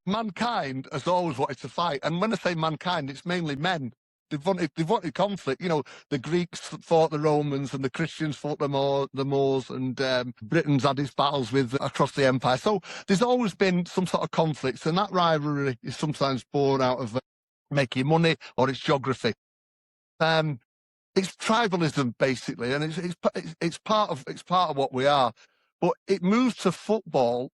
mankind has always wanted to fight, and when I say mankind, it's mainly men. They've wanted conflict. You know, the Greeks fought the Romans, and the Christians fought the Moors, and Britain's had its battles with across the empire. So there's always been some sort of conflicts, and that rivalry is sometimes born out of making money or its geography. It's tribalism basically, and it's part of what we are. But it moves to football.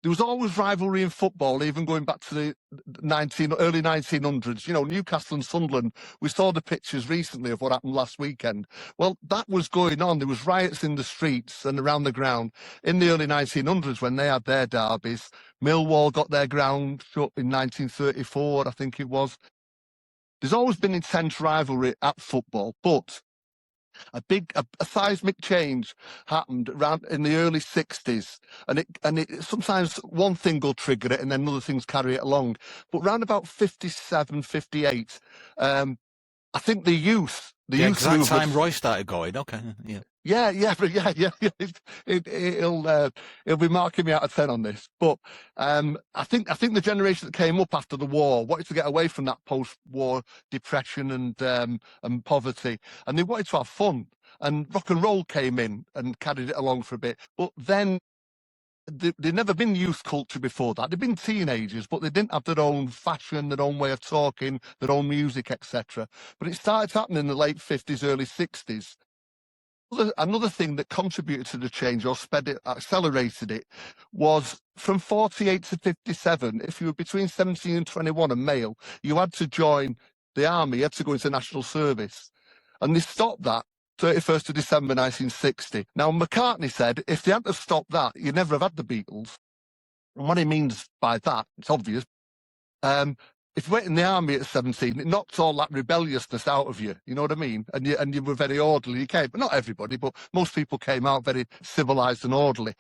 There was always rivalry in football, even going back to the early 1900s. You know, Newcastle and Sunderland. We saw the pictures recently of what happened last weekend. Well, that was going on. There was riots in the streets and around the ground in the early 1900s when they had their derbies. Millwall got their ground shut in 1934, I think it was. There's always been intense rivalry at football, but a seismic change happened around in the early 60s, and it sometimes one thing will trigger it and then other things carry it along. But around about 57, 58, I think the youth exact movement, time Roy started going. Okay, yeah. Yeah. He'll be marking me out of 10 on this. But I think the generation that came up after the war wanted to get away from that post-war depression and poverty, and they wanted to have fun. And rock and roll came in and carried it along for a bit. But then there'd never been youth culture before that. They'd been teenagers, but they didn't have their own fashion, their own way of talking, their own music, etc. But it started happening in the late 50s, early 60s. Another thing that contributed to the change or accelerated it was from 48 to 57. If you were between 17 and 21 and male, you had to join the army, you had to go into national service. And they stopped that 31st of December 1960. Now, McCartney said if they hadn't stopped that, you'd never have had the Beatles. And what he means by that, it's obvious. If you went in the army at 17, it knocks all that rebelliousness out of you. You know what I mean? And you were very orderly. You came, but not everybody, but most people came out very civilized and orderly.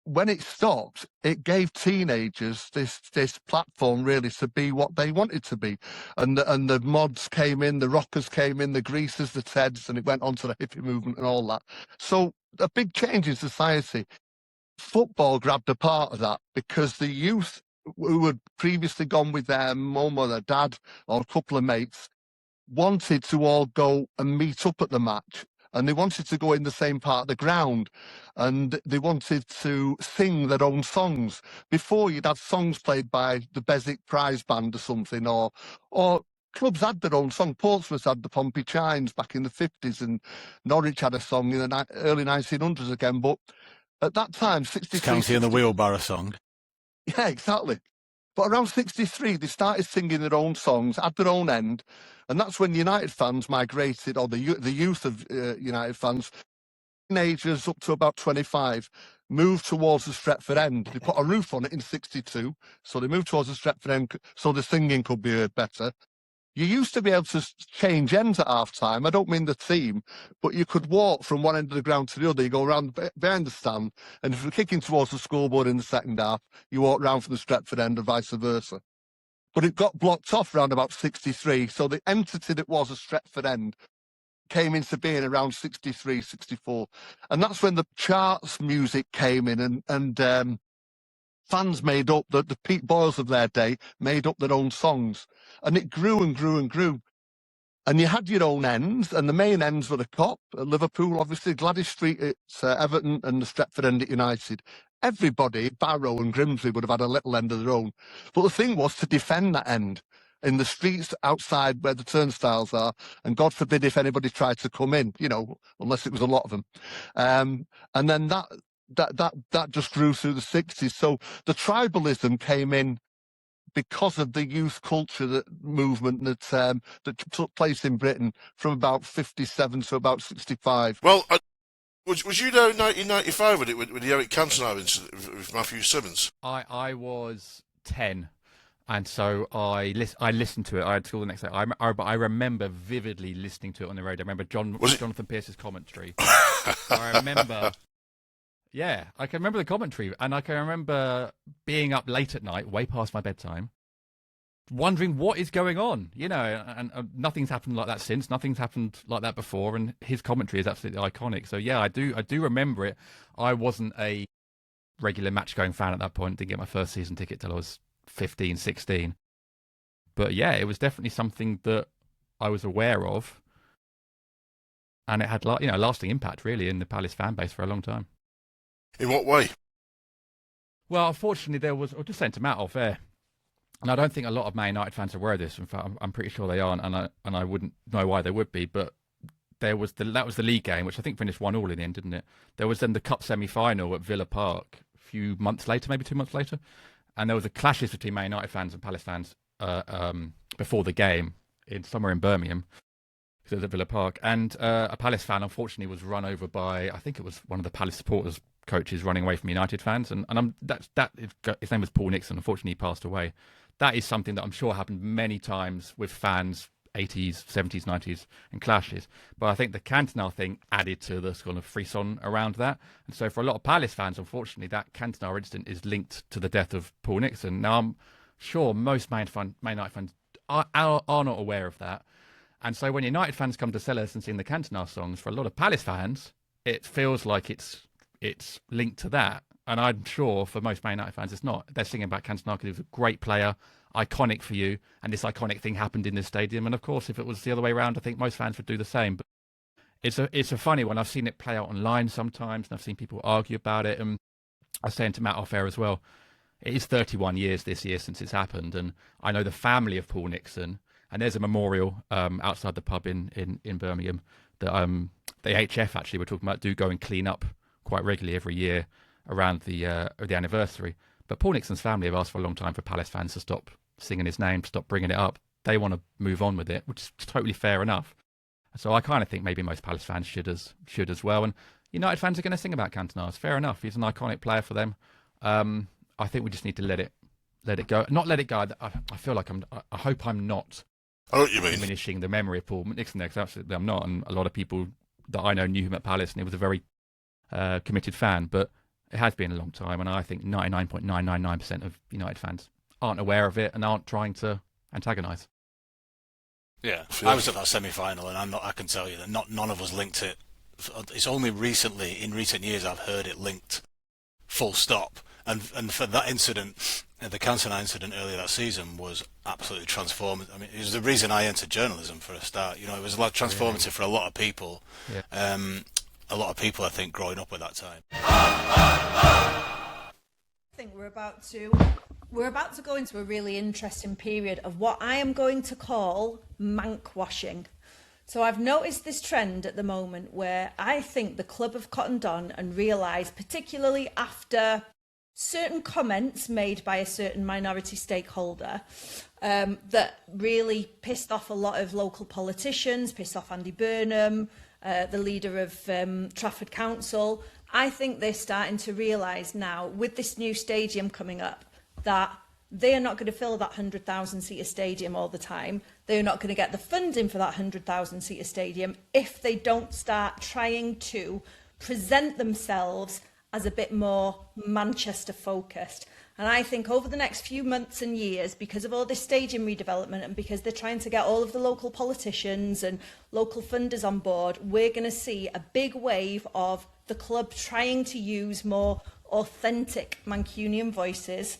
When it stopped, it gave teenagers this platform really to be what they wanted to be. And the mods came in, the rockers came in, the greasers, the Teds, and it went on to the hippie movement and all that. So a big change in society. Football grabbed a part of that because the youth who had previously gone with their mum or their dad or a couple of mates wanted to all go and meet up at the match, and they wanted to go in the same part of the ground, and they wanted to sing their own songs. Before, you'd have songs played by the Beswick Prize Band or something, or clubs had their own song. Portsmouth had the Pompey Chimes back in the 50s, and Norwich had a song in the early 1900s again. But at that time, 63... County and the Wheelbarrow song. Yeah, exactly. But around 63, they started singing their own songs, had their own end, and that's when United fans migrated, or the youth of United fans, teenagers up to about 25, moved towards the Stretford end. They put a roof on it in 62, so they moved towards the Stretford end so the singing could be heard better. You used to be able to change ends at half-time. I don't mean the team, but you could walk from one end of the ground to the other. You go around behind the stand, and if you're kicking towards the scoreboard in the second half, you walk round from the Stretford end and vice versa. But it got blocked off around about 63, so the entity that was a Stretford end came into being around 63, 64. And that's when the charts music came in, and fans made up, the Pete Boyles of their day made up their own songs. And it grew and grew and grew. And you had your own ends, and the main ends were the Cop at Liverpool, obviously, Gladys Street at Everton, and the Stretford end at United. Everybody, Barrow and Grimsby, would have had a little end of their own. But the thing was to defend that end in the streets outside where the turnstiles are, and God forbid if anybody tried to come in, you know, unless it was a lot of them. And then that just grew through the 60s. So the tribalism came in because of the youth culture movement that took place in Britain from about 57 to about 65. Well, was you there in 1995 with the Eric Cantona incident with Matthew Simmons? I was 10. And so I listened to it. I had school the next day. But I remember vividly listening to it on the radio. I remember Jonathan Pierce's commentary. I remember... Yeah, I can remember the commentary, and I can remember being up late at night, way past my bedtime, wondering what is going on, you know, and nothing's happened like that since. Nothing's happened like that before, and his commentary is absolutely iconic. So yeah, I do remember it. I wasn't a regular match-going fan at that point. Didn't get my first season ticket till I was 15, 16. But yeah, it was definitely something that I was aware of, and it had lasting impact really in the Palace fan base for a long time. In what way? Well, unfortunately, I'll just send to Matt off air, and I don't think a lot of Man United fans are aware of this. In fact, I'm pretty sure they aren't, and I wouldn't know why they would be. But that was the league game, which I think finished 1-1 in the end, didn't it? There was then the cup semi-final at Villa Park a few months later, maybe 2 months later, and there was a clashes between Man United fans and Palace fans before the game somewhere in Birmingham. It was at Villa Park, and a Palace fan unfortunately was run over by, I think it was one of the Palace supporters coaches running away from United fans, and his name was Paul Nixon. Unfortunately, he passed away. That is something that I'm sure happened many times with fans, 80s, 70s, 90s, and clashes. But I think the Cantona thing added to the kind of frisson around that, and so for a lot of Palace fans, unfortunately, that Cantona incident is linked to the death of Paul Nixon. Now, I'm sure most Man United fans are not aware of that. And so when United fans come to Sellers and sing the Cantona songs, for a lot of Palace fans, it feels like it's linked to that. And I'm sure for most Man United fans, it's not. They're singing about Cantona because he was a great player, iconic for you, and this iconic thing happened in this stadium. And of course, if it was the other way around, I think most fans would do the same. But it's a funny one. I've seen it play out online sometimes, and I've seen people argue about it. And I was saying to Matt off air as well, it is 31 years this year since it's happened. And I know the family of Paul Nixon, and there's a memorial outside the pub in Birmingham that the HF actually we're talking about do go and clean up quite regularly every year around the anniversary. But Paul Nixon's family have asked for a long time for Palace fans to stop singing his name, stop bringing it up. They want to move on with it, which is totally fair enough. So I kind of think maybe most Palace fans should as well. And United fans are going to sing about Cantona. It's fair enough. He's an iconic player for them. I think we just need to let it go. Not let it go. I feel like I hope I'm not. I know what you mean. Diminishing the memory of Paul Nixon there, because absolutely I'm not. And a lot of people that I know knew him at Palace, and he was a very committed fan. But it has been a long time, and I think 99.999% of United fans aren't aware of it and aren't trying to antagonise. Yeah, I was at that semi-final, and I can tell you that none of us linked it. It's only in recent years, I've heard it linked, full stop. And for that incident, the Cantona incident earlier that season was absolutely transformative. I mean, it was the reason I entered journalism for a start. It was a lot transformative for a lot of people. Yeah. A lot of people, I think, growing up at that time. I think we're about to go into a really interesting period of what I am going to call mank washing. So I've noticed this trend at the moment where I think the club have cottoned on and realised, particularly after certain comments made by a certain minority stakeholder that really pissed off a lot of local politicians, pissed off Andy Burnham, the leader of Trafford Council. I think they're starting to realise now, with this new stadium coming up, that they are not going to fill that 100,000-seater stadium all the time. They're not going to get the funding for that 100,000-seater stadium if they don't start trying to present themselves as a bit more Manchester focused. And I think over the next few months and years, because of all this stadium redevelopment and because they're trying to get all of the local politicians and local funders on board, we're going to see a big wave of the club trying to use more authentic Mancunian voices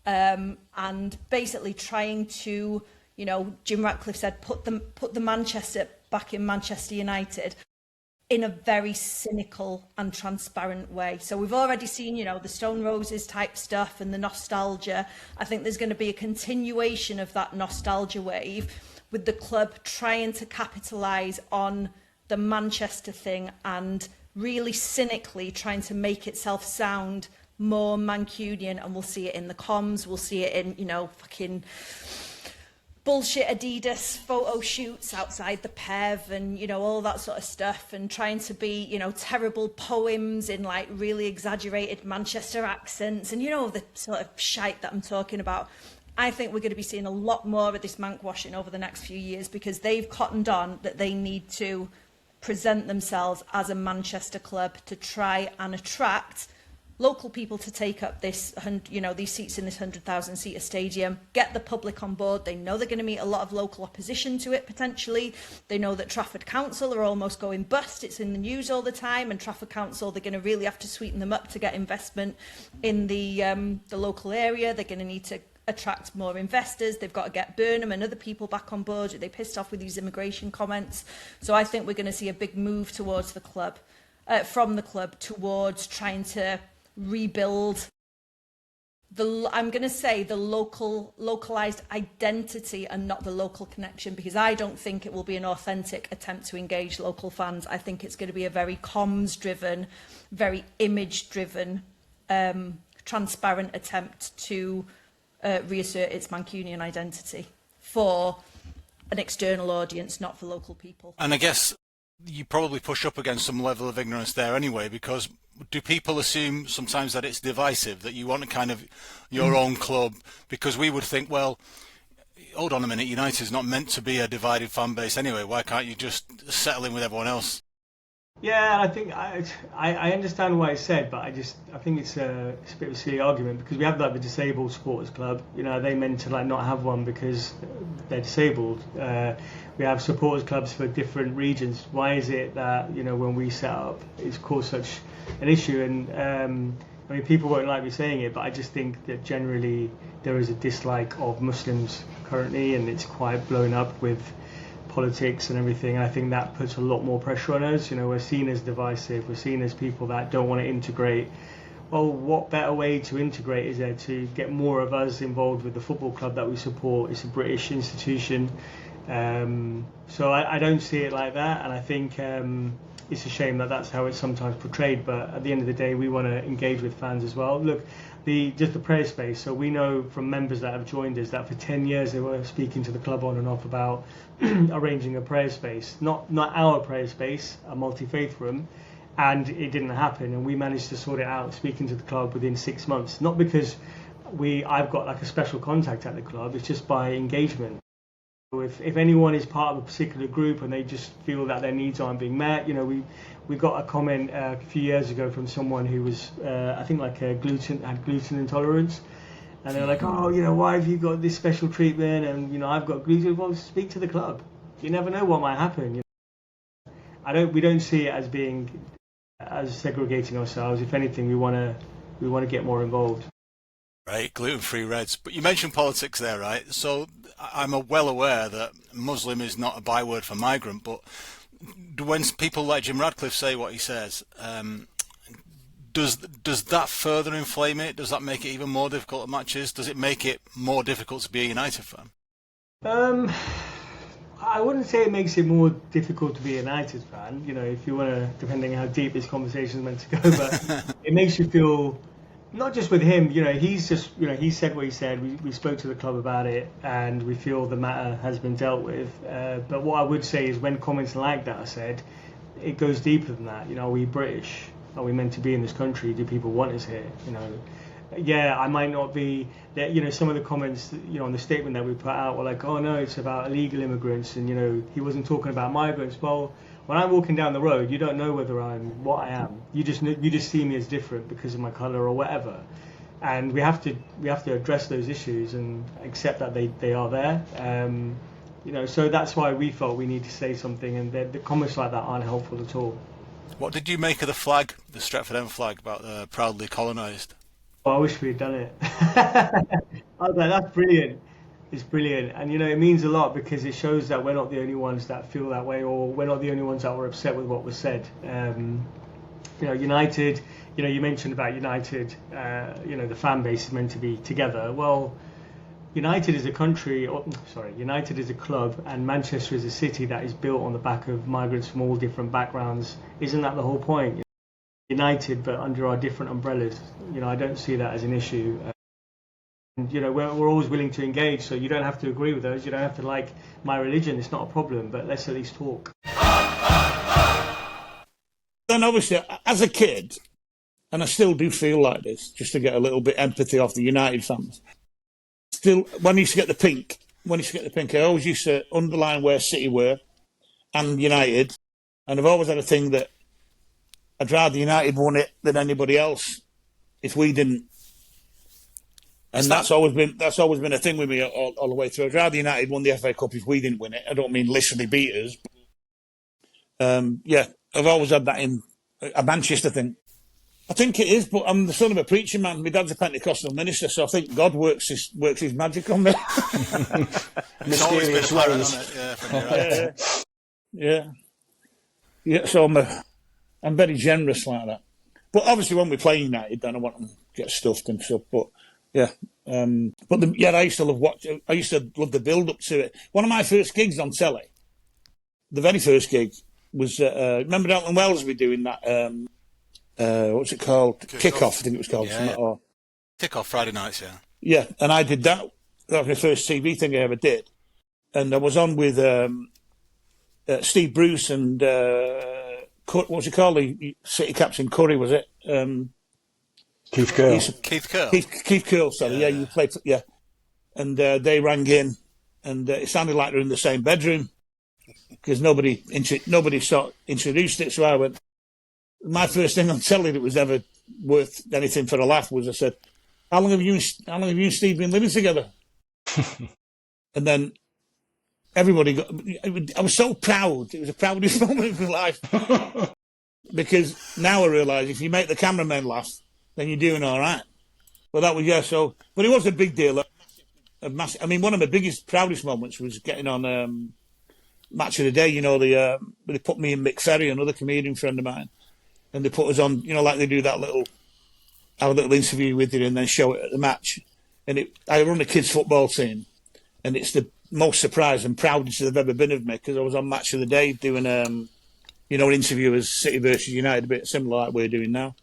and basically trying to, Jim Ratcliffe said, put the Manchester back in Manchester United, in a very cynical and transparent way. So we've already seen, the Stone Roses type stuff and the nostalgia. I think there's going to be a continuation of that nostalgia wave with the club trying to capitalise on the Manchester thing and really cynically trying to make itself sound more Mancunian. And we'll see it in the comms, we'll see it in, fucking bullshit Adidas photo shoots outside the PEV and, all that sort of stuff, and trying to be, terrible poems in like really exaggerated Manchester accents and, the sort of shite that I'm talking about. I think we're going to be seeing a lot more of this mank washing over the next few years because they've cottoned on that they need to present themselves as a Manchester club to try and attract local people to take up this, these seats in this 100,000 seater stadium, get the public on board. They know they're going to meet a lot of local opposition to it potentially. They know that Trafford Council are almost going bust. It's in the news all the time, and Trafford Council, they're going to really have to sweeten them up to get investment in the local area. They're going to need to attract more investors. They've got to get Burnham and other people back on board. They pissed off with these immigration comments. So I think we're going to see a big move towards the club, from the club, towards trying to rebuild I'm going to say the localized identity and not the local connection, because I don't think it will be an authentic attempt to engage local fans. I think it's going to be a very comms driven, very image driven, transparent attempt to reassert its Mancunian identity for an external audience, not for local people. And I guess you probably push up against some level of ignorance there anyway, because do people assume sometimes that it's divisive, that you want a kind of your own club? Because we would think, well, hold on a minute, United's not meant to be a divided fan base anyway. Why can't you just settle in with everyone else? Yeah, I think I understand why it's said, but I think it's a bit of a silly argument, because we have like the disabled supporters club. You know, are they meant to like not have one because they're disabled? We have supporters clubs for different regions. Why is it that, you know, when we set up, it's caused such an issue? And I mean, people won't like me saying it, but I just think that generally there is a dislike of Muslims currently, and it's quite blown up with politics and everything. And I think that puts a lot more pressure on us. You know, we're seen as divisive, we're seen as people that don't want to integrate. Well, what better way to integrate is there to get more of us involved with the football club that we support? It's a British institution. So I don't see it like that, and I think it's a shame that that's how it's sometimes portrayed, but at the end of the day we want to engage with fans as well. Look, just the prayer space, so we know from members that have joined us that for 10 years they were speaking to the club on and off about arranging a prayer space, not our prayer space, a multi-faith room, and it didn't happen, and we managed to sort it out speaking to the club within 6 months, not because I've got like a special contact at the club, it's just by engagement. If anyone is part of a particular group and they just feel that their needs aren't being met, you know, we got a comment a few years ago from someone who was I think like had gluten intolerance, and they're like, oh, you know, why have you got this special treatment, and you know, I've got gluten. Well, speak to the club. You never know what might happen. You know? We don't see it as segregating ourselves. If anything, we want to get more involved. Right, gluten-free Reds. But you mentioned politics there, right? So I'm well aware that Muslim is not a byword for migrant, but when people like Jim Radcliffe say what he says, does that further inflame it? Does that make it even more difficult at matches? Does it make it more difficult to be a United fan? I wouldn't say it makes it more difficult to be a United fan. You know, if you want to, depending on how deep this conversation is meant to go, but it makes you feel. Not just with him, you know, he said what he said. We spoke to the club about it, and we feel the matter has been dealt with. But what I would say is, when comments like that are said, it goes deeper than that. You know, are we British? Are we meant to be in this country? Do people want us here? You know, yeah, I might not be. You know, some of the comments, you know, on the statement that we put out were like, oh no, it's about illegal immigrants, and you know, he wasn't talking about migrants. Well, when I'm walking down the road, you don't know whether I'm what I am. You just see me as different because of my colour or whatever, and we have to address those issues and accept that they are there. You know, so that's why we felt we need to say something, and the comments like that aren't helpful at all. What did you make of the flag, the Stretford End flag, about proudly colonised? Oh, I wish we'd done it. I was like, that's brilliant. It's brilliant, and you know, it means a lot because it shows that we're not the only ones that feel that way, or we're not the only ones that were upset with what was said. You know, United, you know, you mentioned about United, you know, the fan base is meant to be together. Well, United is a United is a club, and Manchester is a city that is built on the back of migrants from all different backgrounds. Isn't that the whole point? United, but under our different umbrellas. You know, I don't see that as an issue. And, you know, we're always willing to engage, so you don't have to agree with us, you don't have to like my religion, it's not a problem, but let's at least talk. Then obviously, as a kid, and I still do feel like this, just to get a little bit empathy off the United fans, still, when I used to get the pink, I always used to underline where City were, and United, and I've always had a thing that I'd rather United won it than anybody else. if we didn't. And that's always been a thing with me all the way through. I'd rather United won the FA Cup if we didn't win it. I don't mean literally beat us. Yeah, I've always had that in a Manchester thing. I think it is, but I'm the son of a preacher man. My dad's a Pentecostal minister, so I think God works his magic on me. It's always been apparent, hasn't it? From your end. Yeah. So I'm very generous like that. But obviously, when we play United, then I want them to get stuffed and stuff. But yeah, I used to love I used to love the build up to it. One of my first gigs on telly, the very first gig was remember Elton Wellesby doing that. What's it called? Kick-off, I think it was called. Yeah. Kick-off Friday nights, yeah. Yeah, and I did that. That was the first TV thing I ever did. And I was on with Steve Bruce and what was it called? The City captain Curry, was it? Keith Curl. Keith Curl, sorry. Yeah, you played. Yeah, and they rang in, and it sounded like they're in the same bedroom because nobody sort of introduced it. So I went. My first thing on telly that was ever worth anything for a laugh was I said, "How long have you and Steve been living together?" And then everybody I was so proud. It was the proudest moment of my life because now I realise if you make the cameraman laugh, then you're doing all right. Well, that was but it was a big deal. A massive. I mean, one of my biggest, proudest moments was getting on Match of the Day. You know, they put me and Mick Ferry, another comedian friend of mine. And they put us on, you know, like they do that have a little interview with you and then show it at the match. And I run a kids' football team, and it's the most surprised and proudest I've ever been of me because I was on Match of the Day doing, an interview as City versus United, a bit similar like we're doing now.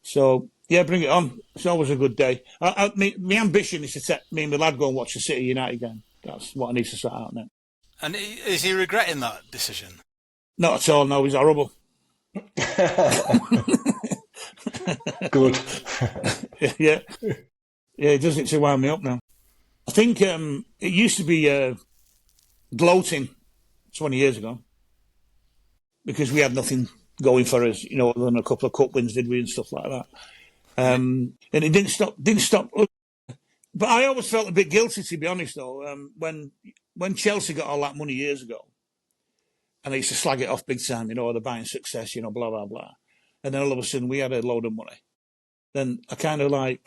So, yeah, bring it on. It's always a good day. My ambition is to set me and my lad go and watch the City United game. That's what I need to sort out now. And is he regretting that decision? Not at all, no, he's horrible. Good. Yeah, it does it to wind me up now. I think it used to be gloating 20 years ago because we had nothing going for us, you know, other than a couple of cup wins, did we, and stuff like that. And it didn't stop. But I always felt a bit guilty, to be honest, though. When Chelsea got all that money years ago. And I used to slag it off big time, you know, they're buying success, you know, blah, blah, blah. And then all of a sudden we had a load of money. Then I kind of there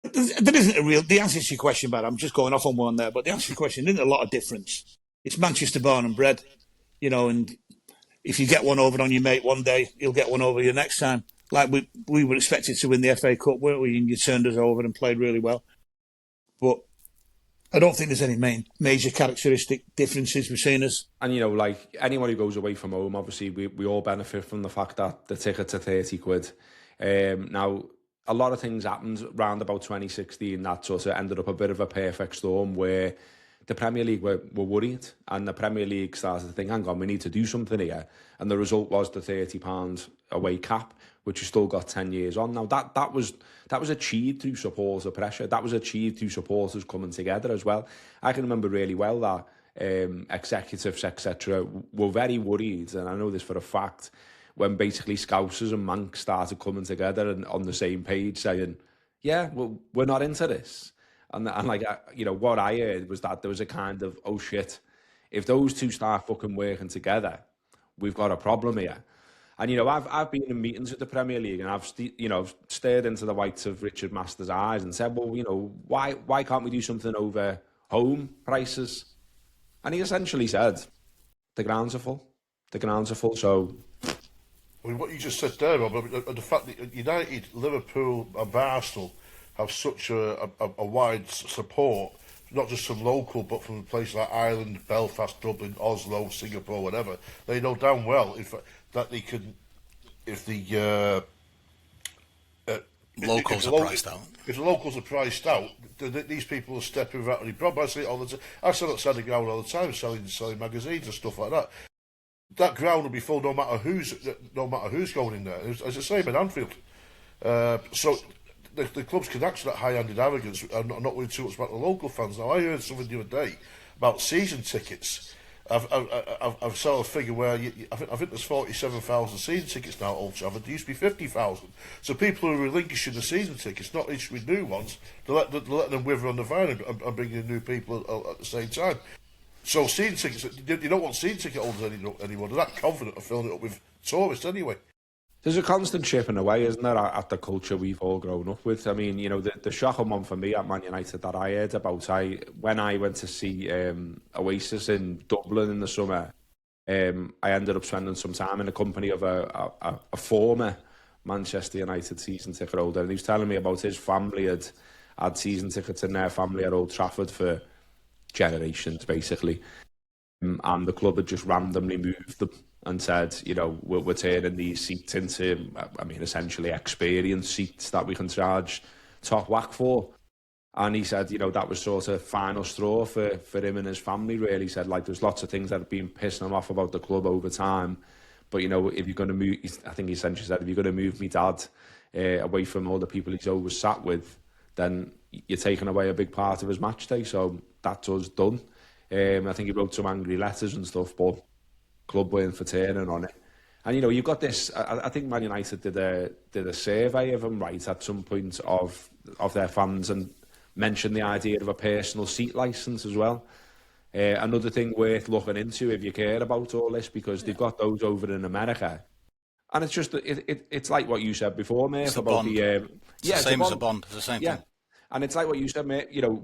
isn't the answer to your question, but I'm just going off on one there, but the answer to your question, there isn't a lot of difference. It's Manchester born and bred, you know, and if you get one over on your mate one day, you'll get one over you next time. Like we were expected to win the FA Cup, weren't we? And you turned us over and played really well. But I don't think there's any major characteristic differences between us. And, you know, like anyone who goes away from home, obviously we all benefit from the fact that the tickets are 30 quid. Now, a lot of things happened around about 2016 that sort of ended up a bit of a perfect storm where the Premier League were worried and the Premier League started to think, hang on, we need to do something here. And the result was the £30 away cap, which has still got 10 years on. Now, that was achieved through supporter pressure. That was achieved through supporters coming together as well. I can remember really well that executives, etc., were very worried, and I know this for a fact, when basically Scousers and Manx started coming together and on the same page saying, yeah, well, we're not into this. And like, you know, what I heard was that there was a kind of, oh shit, if those two start fucking working together, we've got a problem here. And, you know, I've been in meetings with the Premier League and I've stared into the whites of Richard Masters' eyes and said, well, you know, why can't we do something over home prices? And he essentially said, the grounds are full. The grounds are full, so... I mean, what you just said there, Rob, the fact that United, Liverpool and Arsenal have such a wide support, not just from local, but from places like Ireland, Belfast, Dublin, Oslo, Singapore, whatever. They know damn well that they can, if the locals are priced out. If the locals are priced out, these people are stepping without any problem. I see it all the time. I sell outside the ground all the time, selling magazines and stuff like that. That ground will be full no matter who's going in there. It's the same in Anfield. So the clubs can act that high-handed arrogance and not worry too much about the local fans. Now, I heard something the other day about season tickets, I've saw a figure where I think there's 47,000 season tickets now at Old Trafford. There used to be 50,000. So people who are relinquishing the season tickets, not issuing new ones, they're letting them wither on the vine and bringing in new people at the same time. So season tickets, you don't want season ticket holders anymore. They're not confident of filling it up with tourists anyway. There's a constant chipping away, isn't there, at the culture we've all grown up with? I mean, you know, the shocking one for me at Man United that I heard about, when I went to see Oasis in Dublin in the summer, I ended up spending some time in the company of a former Manchester United season ticket holder, and he was telling me about his family had season tickets in their family at Old Trafford for generations, basically. And the club had just randomly moved them and said, you know, we're turning these seats into, I mean, essentially experience seats that we can charge top whack for. And he said, you know, that was sort of final straw for him and his family, really. He said, like, there's lots of things that have been pissing him off about the club over time. But, you know, if you're going to move, I think he essentially said, if you're going to move me dad away from all the people he's always sat with, then you're taking away a big part of his match day. So that's us done. I think he wrote some angry letters and stuff, but club weren't for turning on it. And, you know, you've got this, I think Man United did a survey of them, right, at some point of their fans, and mentioned the idea of a personal seat licence as well. Another thing worth looking into if you care about all this, because they've got those over in America. And it's just, it's like what you said before, mate. It's a about bond. The It's the same as a bond. It's the same thing. And it's like what you said, mate, you know,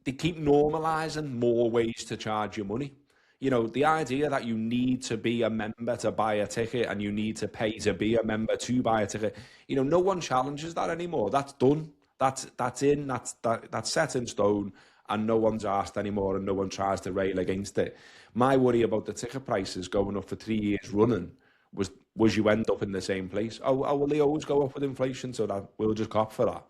they keep normalising more ways to charge you money. You know, the idea that you need to be a member to buy a ticket and you need to pay to be a member to buy a ticket, you know, no one challenges that anymore. That's done. That's set in stone, and no one's asked anymore, and no one tries to rail against it. My worry about the ticket prices going up for 3 years running was you end up in the same place. Oh, well, they always go up with inflation, so that we'll just cop for that.